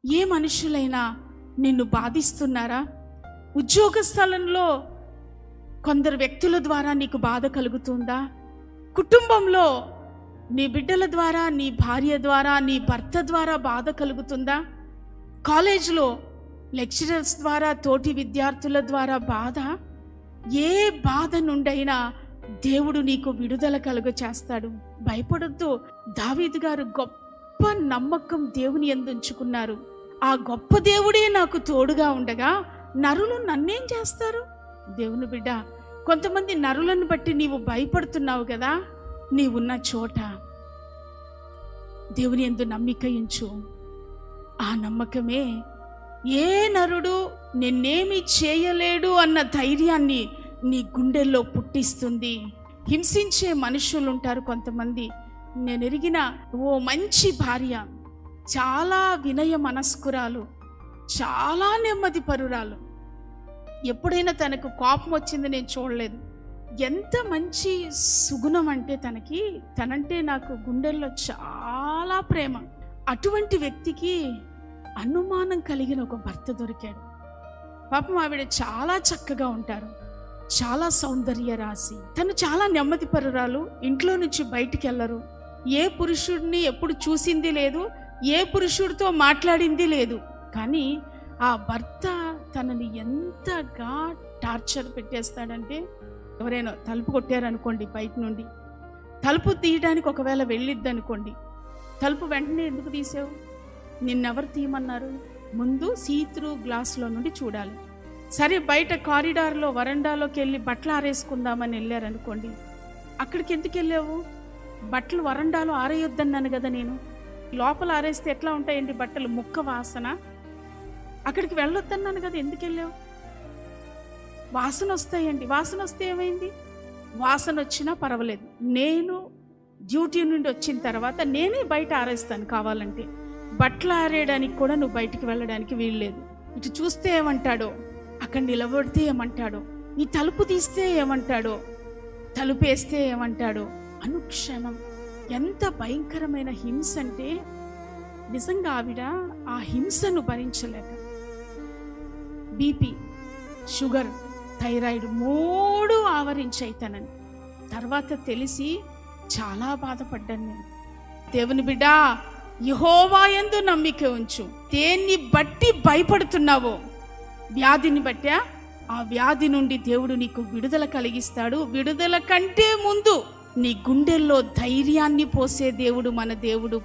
ఏ మనుషులైనా నిన్ను బాధిస్తున్నారా? ఉద్యోగ స్థలంలో కొందరు వ్యక్తుల ద్వారా నీకు బాధ కలుగుతుందా? కుటుంబంలో నీ బిడ్డల ద్వారా, నీ భార్య ద్వారా, నీ భర్త ద్వారా బాధ కలుగుతుందా? కాలేజీలో లెక్చరర్స్ ద్వారా, తోటి విద్యార్థుల ద్వారా బాధ. ఏ బాధ నుండైనా దేవుడు నీకు విడుదల కలుగ చేస్తాడు. భయపడొద్దు. దావీదు గారు గొప్ప నమ్మకం దేవుని యందు ఉంచుకున్నారు. ఆ గొప్ప దేవుడే నాకు తోడుగా ఉండగా నరులు నన్నేం చేస్తారు? దేవుని బిడ్డ, కొంతమంది నరులను బట్టి నీవు భయపడుతున్నావు కదా. నీవున్న చోట దేవుని యందు నమ్మిక ఉంచు. ఆ నమ్మకమే ఏ నరుడు నిన్నేమి చేయలేడు అన్న ధైర్యాన్ని నీ గుండెల్లో పుట్టిస్తుంది. హింసించే మనుషులు ఉంటారు కొంతమంది. నేను ఎరిగిన ఓ మంచి భార్య, చాలా వినయ మనస్కురాలు, చాలా నెమ్మది పరురాలు. ఎప్పుడైనా తనకు కోపం వచ్చింది నేను చూడలేదు. ఎంత మంచి సుగుణం అంటే తనంటే నాకు గుండెల్లో చాలా ప్రేమ. అటువంటి వ్యక్తికి అనుమానం కలిగిన ఒక భర్త దొరికాడు. పాపం ఆవిడ చాలా చక్కగా ఉంటారు, చాలా సౌందర్య రాశి. తను చాలా నెమ్మది పరురాలు. ఇంట్లో నుంచి బయటికి వెళ్ళరు. ఏ పురుషుడిని ఎప్పుడు చూసింది లేదు, ఏ పురుషుడితో మాట్లాడింది లేదు. కానీ ఆ భర్త తనని ఎంతగా టార్చర్ పెట్టేస్తాడంటే, ఎవరైనా తలుపు కొట్టారనుకోండి, బయట నుండి తలుపు తీయడానికి ఒకవేళ వెళ్ళిద్ది అనుకోండి, తలుపు వెంటనే ఎందుకు తీసావు? నిన్నెవరు తీయమన్నారు? ముందు సీత్రూ గ్లాసులో నుండి చూడాలి. సరే, బయట కారిడార్లో వరండాలోకి వెళ్ళి బట్టలు ఆరేసుకుందామని వెళ్ళారనుకోండి, అక్కడికి ఎందుకు వెళ్ళావు? బట్టలు వరండాలో ఆరేయొద్దన్నాను కదా నేను. లోపల ఆరేస్తే ఎట్లా ఉంటాయండి బట్టలు? ముక్క వాసన. అక్కడికి వెళ్ళొద్దన్నాను కదా, ఎందుకు వెళ్ళావు? వాసన వస్తాయండి. వాసన వస్తే ఏమైంది? వాసన వచ్చినా పర్వాలేదు, నేను డ్యూటీ నుండి వచ్చిన తర్వాత నేనే బయట ఆరేస్తాను. కావాలంటే బట్టలు ఆరేయడానికి కూడా నువ్వు బయటికి వెళ్ళడానికి వీల్లేదు. ఇటు చూస్తే ఏమంటాడో, అక్కడ నిలబడితే ఏమంటాడో, ఈ తలుపు తీస్తే ఏమంటాడో, తలుపు వేస్తే ఏమంటాడో. అనుక్షణం ఎంత భయంకరమైన హింస అంటే, నిజంగా ఆవిడ ఆ హింసను భరించలేక బీపీ, షుగర్, థైరాయిడ్ 3 ఆవరించాయి తనని. తర్వాత తెలిసి చాలా బాధపడ్డాను నేను. దేవుని బిడ్డ, యెహోవా యందు నమ్మిక ఉంచు. దేన్ని బట్టి భయపడుతున్నావో, వ్యాధిని బట్టా, ఆ వ్యాధి నుండి దేవుడు నీకు విడుదల కలిగిస్తాడు. విడుదల కంటే ముందు నీ గుండెల్లో ధైర్యాన్ని పోసే దేవుడు మన దేవుడు.